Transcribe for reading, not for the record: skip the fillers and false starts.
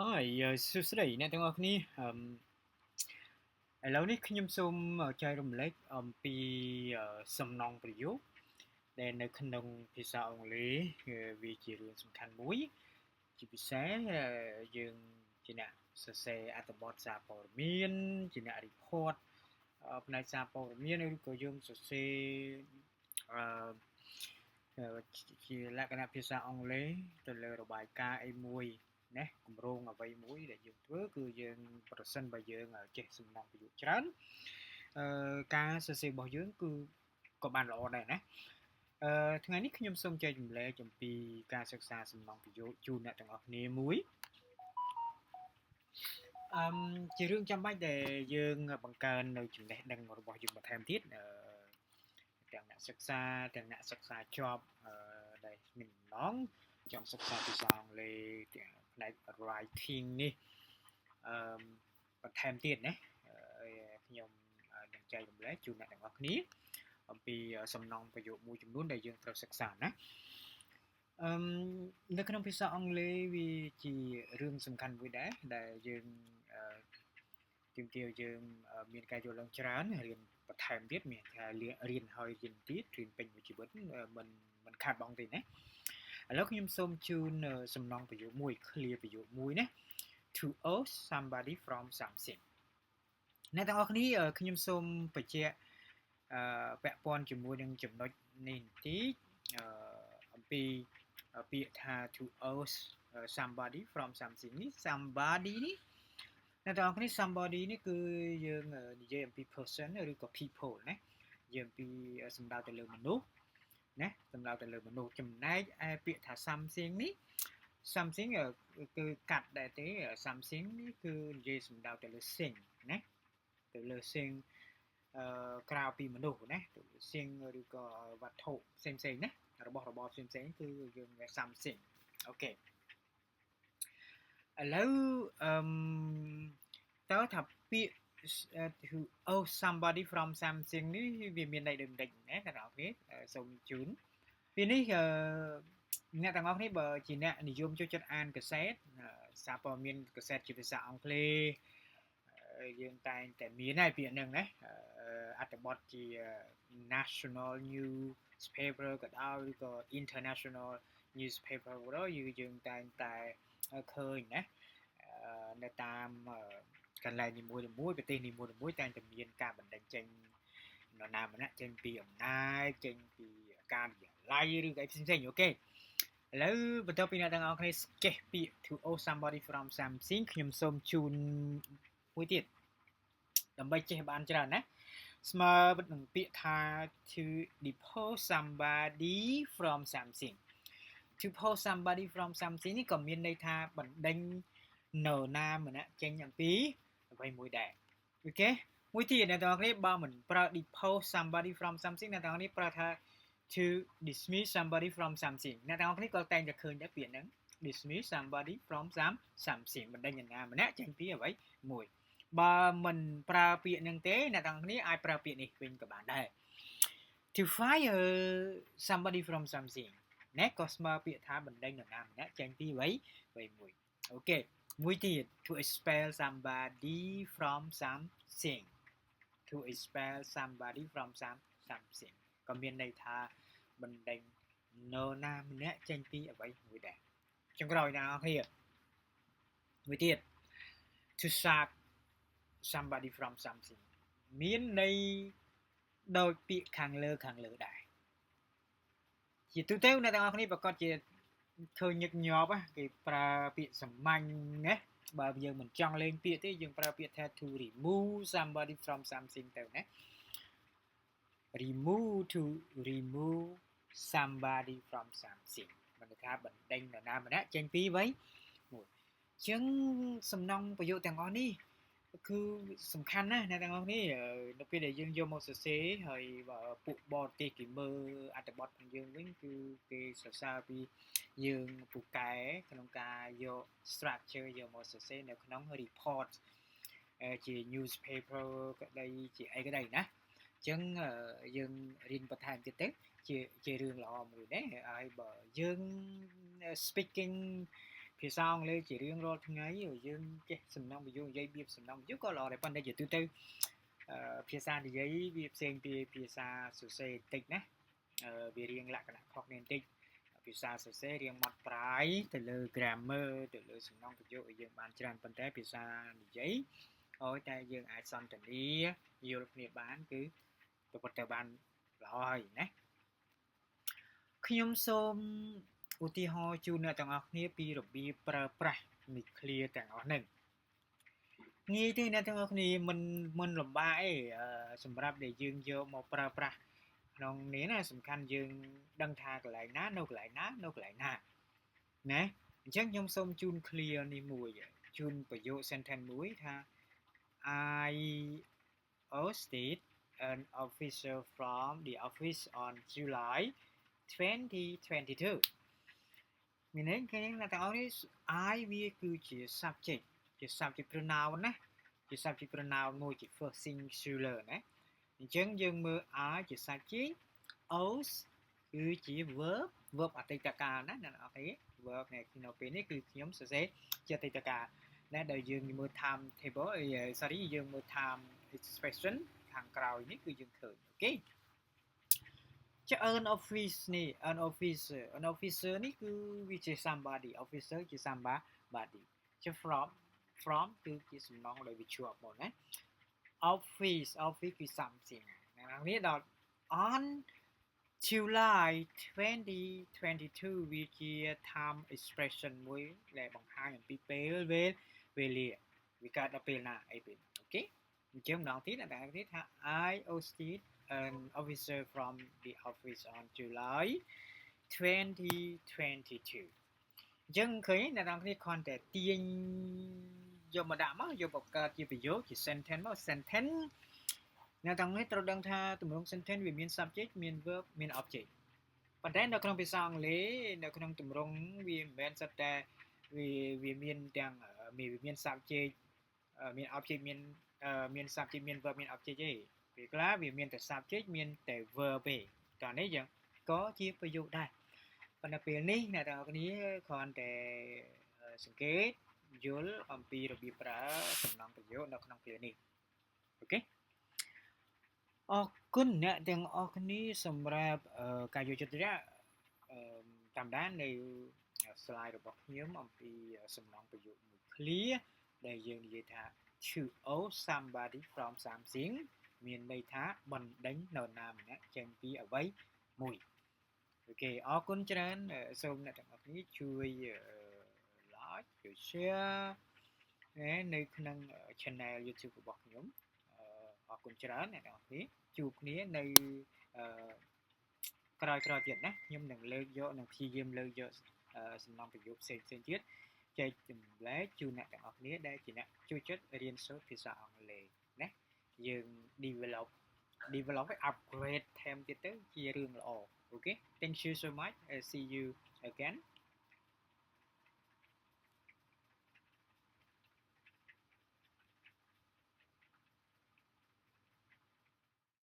Hi,សួស្តីអ្នកទាំងអស់គ្នាឥឡូវនេះខ្ញុំសូមចែករំលែកអំពីសំណង់ប្រយោគដែលនៅក្នុងភាសាអង់គ្លេសវាជារឿងសំខាន់មួយជាពិសេសយើងជាអ្នកសរសេរអត្ថបទសារព័ត៌មានជាអ្នក report ផ្នែកសារព័ត៌មានឬក៏យើងសរសេរអឺជាលក្ខណៈភាសាអង់គ្លេសទៅលើរបាយការណ៍អីមួយណាគម្រោងអ្វីមួយដែលយើងធ្វើគឺយើងប្រសិនបើយើងចេះសំណងប្រយោគច្រើនការសរសេររបស់យើងគឺក៏បានល្អដែរណាថ្ងៃនេះខ្ញុំសូមចែករំលែកអំពីការសិក្សាសំណងប្រយោគជូនអ្នកទាំងអស់គ្នាមួយជារឿងចាំបាច់ដែលយើងបង្កើននៅចំណេះដឹងរបស់យើងបន្ថែមទៀតទាំងអ្នកសិក្សាទាំងអ្នកសិក្សាជាប់ដែលមានបំណងចង់សិក្សាភាសាអង់គ្លេសទាំងផ្នែក writing នេះបន្ថែមទៀតណាខ្ញុំនឹងចែករំលែកជូនអ្នកទាំងអស់គ្នាអំពីសំណង់ប្រយោគមួយចំនួនដែលយើងត្រូវសិក្សាណានៅក្នុងភាសាអង់គ្លេសវាជារឿងសំខាន់មួយដែរដែលយើងទាមទារយើងមានការយល់ដឹងច្រើនរៀនបន្ថែមទៀតមានថារៀនហើយរៀនទៀតរៀនពេញមួយជីវិតមិនខាតបង់ទេណាឥឡូវខ្ញុំសូមជូនសំណង់ប្រយោគមួយ clear ប្រយោគមួយណា to owe somebody from something អ្នកទាំងអស់គ្នាខ្ញុំសូមបញ្ជាក់ពាក់ព័ន្ធជាមួយនឹងចំណុចនេះបន្តិចអំពីពាក្យថា to owe somebody from something នេះ somebody នេះអ្នកទាំងអស់គ្នា somebody នេះគឺយើងនិយាយអំពី person ឬក៏ people ណាយើងពីសំដៅទៅលើមនុស្សណាសំដៅទៅលើមនុស្សចំណែកឯពាក្យថា something នេះ something គឺកាត់ដែរទេ something នេះគឺនិយាយសំដៅទៅលើ thing ណាទៅលើ thing ក្រៅពីមនុស្សណាទៅលើ thing ឬក៏វត្ថុផ្សេងៗណារបស់របរផ្សេងៗគឺយើង something អូខេឥឡូវតើថាពាក្យ to owe somebody from something នេះវាមានន័យដូចម្ដេចណាអ្នកនរគ្នាសូមជូនពេលនេះអ្នកទាំងអស់គ្នាបើជាអ្នកនិយមចូលចិត្តអានកសែតសារព័ត៌មានកសែតជាភាសាអង់គ្លេសយើងតែងតែមានហើយពាក្យហ្នឹងណាអត្ថបទជា national newspaper ក៏ដោយឬក៏ international newspaper ក៏ដោយយើងតែងតែឃើញណានៅតាមកន្លែងនីមួយៗប្រទេសនីមួយៗតែងតែមានការបណ្ដឹងចេញនរណាម្នាក់ចេញពីអំណាចចេញពីការិយាល័យឬក៏អីផ្សេងៗអូខេឥឡូវបន្ទាប់ពីអ្នកទាំងអស់គ្នាចេះពាក្យ to owe somebody from something ខ្ញុំសូមជូនមួយទៀតដើម្បីចេះបានច្រើនណាស្មើនឹងពាក្យថា to depose somebody from something to depose somebody from something នេះក៏មានន័យថាបណ្ដេញនរណាម្នាក់ចេញអំពីអ្វីមួយដែរអូខេមួយទៀតអ្នកទាំងអស់គ្នាបើមិនប្រើ depose somebody from something អ្នកទាំងអស់គ្នាប្រើថា to dismiss somebody from something អ្នកទាំងអស់គ្នាក៏តែងតែឃើញដែរពាក្យហ្នឹង dismiss somebody from something បណ្ដេញនរណាម្នាក់ចេញពីអ្វីមួយបើមិនប្រើពាក្យហ្នឹងទេអ្នកទាំងអស់គ្នាអាចប្រើពាក្យនេះវិញក៏បានដែរ to fire somebody from something ណាក៏ស្មើពាក្យថាបណ្ដេញនរណាម្នាក់ចេញពីអ្វីមួយអូខេមួយទៀត to expel somebody from something to expel somebody from something ក៏មានន័យថាបណ្ដេញនរណាម្នាក់ចេញពីអ្វីមួយដែរចុងក្រោយអ្នកនរគ្នាមួយទៀត to sack somebody from something មានន័យដូចពាក្យខាងលើដែរជាទូទៅអ្នកទាំងអស់គ្នាប្រកាសជាឃើញញឹកញាប់គេប្រើពាក្យសាមញ្ញណាបើយើងមិនចង់លេងពាក្យទេយើងប្រើពាក្យថា to remove somebody from something ទៅណា to remove somebody from something មានន័យថាបណ្ដេញនរណាម្នាក់ចេញពីអ្វីមួយអញ្ចឹងសំណង់ប្រយោគទាំងអស់នេះគឺសំខាន់ណាស់អ្នកទាំងអស់គ្នានៅពេលដែលយើងយកមកសរសេរហើយពួកបរទេសគេមើលអត្ថបទរបស់យើងវិញគឺគេសរសើរពីយើងពូកែក្នុងការយក structure យកមកសរសេរនៅក្នុង report ជា newspaper ក្តីជាអីក្តីណាអញ្ចឹងយើងរៀនបន្ថែមទៀតទៅជារឿងល្អមួយដែរហើយបើយើង speaking ភាសាអង់គ្លេសជារៀងរាល់ថ្ងៃយើងចេះសំណងបញ្យោគនិយាយបៀបសំណងបញ្យោគក៏ល្អដែរប៉ុន្តែជាទូទៅភាសានិយាយវាផ្សេងពីភាសាសរសេរតិចណាវារៀងលក្ខណៈខុសគ្នាបន្តិចភាសាសរសេររៀងម៉ត់ប្រាយទៅលើ grammar ទៅលើសំណងបញ្យោគឲ្យយើងបានច្រើនប៉ុន្តែភាសានិយាយឲ្យតែយើងអាចសន្ទនាយល់គ្នាបានគឺប្រកបទៅបានល្អហើយណាខ្ញុំសូមឧទាហរណ៍ជូនអ្នកទាំងអស់គ្នាពីរបៀបប្រើប្រាស់ nuclear ទាំងអស់ហ្នឹងងាយទេអ្នកទាំងអស់គ្នាមិនលំបាកទេសម្រាប់ដែលយើងយកមកប្រើប្រាស់ក្នុងនេះណាសំខាន់យើងដឹងថាកន្លែងណានៅកន្លែងណានៅកន្លែងណាណាអញ្ចឹងខ្ញុំសូមជូន clear នេះមួយជូនប្រយោគ sentence មួយថា I ousted an officer from the office on July 2022មានន័យថាអ្នកទាំងអស់នេះ I វាគឺជា subject ជា subject pronoun ណាជា subject pronoun មួយជា first singular ណាអញ្ចឹងយើងមើល I ជា subject ous គឺជា verb អតីតកាលណាអ្នកនរគ្នា verb នៅពេលនេះគឺខ្ញុំសរសេរជាអតីតកាលណាដែលយើងមើល time table sorry យើងមើល time expression ខាងក្រោយនេះគឺយើងឃើញអូខេជា an office នេះ an officer នេះគឺវាជា somebody officer ជា somebody ជា from គឺជាសំណងដែលវាជាប់មកណា office គឺ something ណានេះដល់ on July 2022វាជា time expression មួយដែលបង្ហាញអំពីពេលវេលាវាកើតដល់ពេលណាអីពេលអូខេអញ្ចឹងម្ដងទៀតអ្នកទាំងអស់គ្នាថា I ousted an officer from the office on July 2022អញ្ចឹងឃើញអ្នកទាំងអស់គ្នាគ្រាន់តែទាញយកមកដាក់មកយកបង្កើតជាប្រយោគជា sentence មក sentence អ្នកទាំងនេះត្រូវដឹងថាទម្រង់ sentence វាមាន subject មាន verb មាន object ប៉ុន្តែនៅក្នុងភាសាអង់គ្លេសនៅក្នុងទម្រង់វាមិនមែនសុទ្ធតែវាមានទាំងវាមាន subject មាន object មាន subject មាន verb មាន object ទេពេលខ្លះវាមានតែ subject មានតែ verb ទេតោះនេះយើងក៏ជាប្រយោគដែរប៉ុន្តែពេលនេះអ្នកទាំងអស់គ្នាគ្រាន់តែសង្កេតយល់អំពីរបៀបប្រើសំណងប្រយោគនៅក្នុងពេលនេះអូខេអរគុណអ្នកទាំងអស់គ្នាសម្រាប់ការយកចិត្តទុកដាក់តាមដាននៅ slide របស់ខ្ញុំអំពីសំណងប្រយោគមួយ clear ដែលយើងនិយាយថា to owe somebody from something មានន័យថាបណ្ដេញនរណាម្នាក់ចេញពីអ្វីមួយអូខេអរគុណច្រើនសូមអ្នកទាំងអស់គ្នាជួយ like ជួយ share នៅក្នុង channel YouTube របស់ខ្ញុំអរគុណច្រើនអ្នកទាំងអស់គ្នាជួបគ្នានៅក្រោយទៀតណាខ្ញុំនឹងលើកយកនឹងព្យាយាមលើកយកសំណងប្រយោគផ្សេងទៀតចែកចម្លែកជូនអ្នកទាំងអស់គ្នាដែលជាអ្នកជួយចិត្តរៀនសូត្រភាសាអង់គ្លេសណាយើង develop upgrade ថែមទៀតទៅជារឿងល្អអូខេ thank you so much see you again